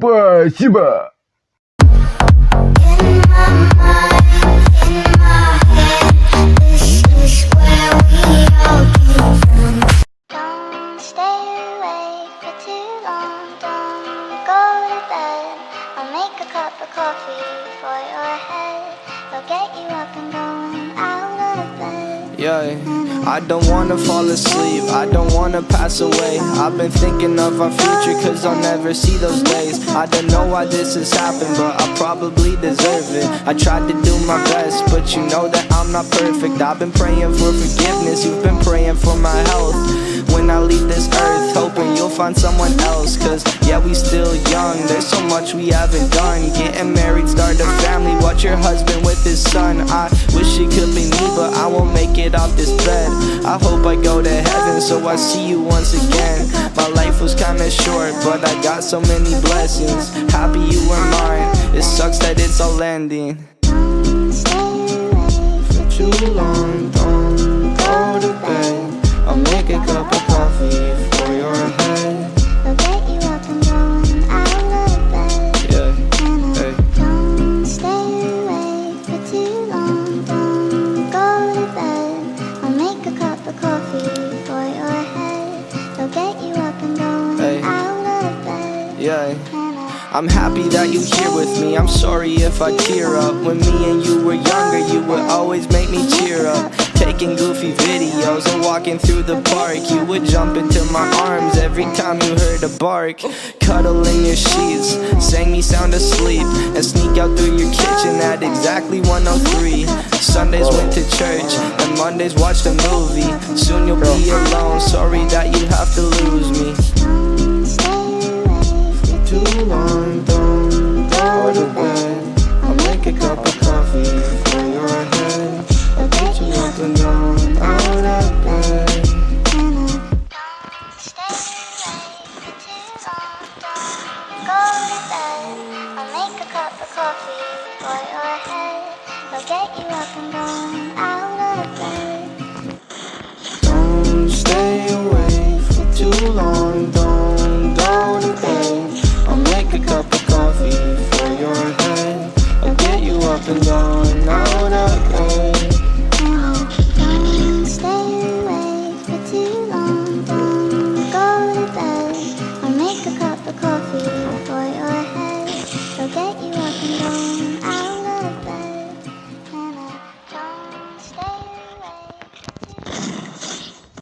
Спасибо. Don't stay awake for too long. Don't go to bed. I'll make a cup of coffee for your head. I'll get you up and going out of bed. Yeah, I don't wanna fall asleep, I don't wanna pass away. I've been thinking of our future cause I'll never see those days. I don't know why this has happened, but I probably deserve it. I tried to do my best, but you know that I'm not perfect. I've been praying for forgiveness, you've been praying for my health. When I leave this earth, hoping you'll find someone else. Cause yeah, we still young, there's so much we haven't done. Getting married, start a family, watch your husband with his son. I wish it could be me, but I won't make it off this bed. I hope I go to heaven, so I see you once again. My life was kinda short, but I got so many blessings. Happy you were mine, it sucks that it's all ending. Don't stay awake For too long, don't go to bed. I'll make a cup of coffee for your head. I'll get you up and going out of bed. Yeah, And hey. don't stay awake for too long. Don't go to bed. I'll make a cup of coffee for your head. I'll get you up and going Hey. out of bed. Yeah. And I'm happy that you're here with me, I'm sorry if I tear up. When me and you were younger, you would always make me cheer up. Taking goofy videos and walking through the park, you would jump into my arms every time you heard a bark. Cuddle in your sheets, sang me sound asleep, and sneak out through your kitchen at exactly 1:03. Sundays went to church, and Mondays watched a movie. Soon you'll be alone, sorry that you have to lose me. don't stay awake for Too long, don't go to bed. I'll make a cup of coffee for you.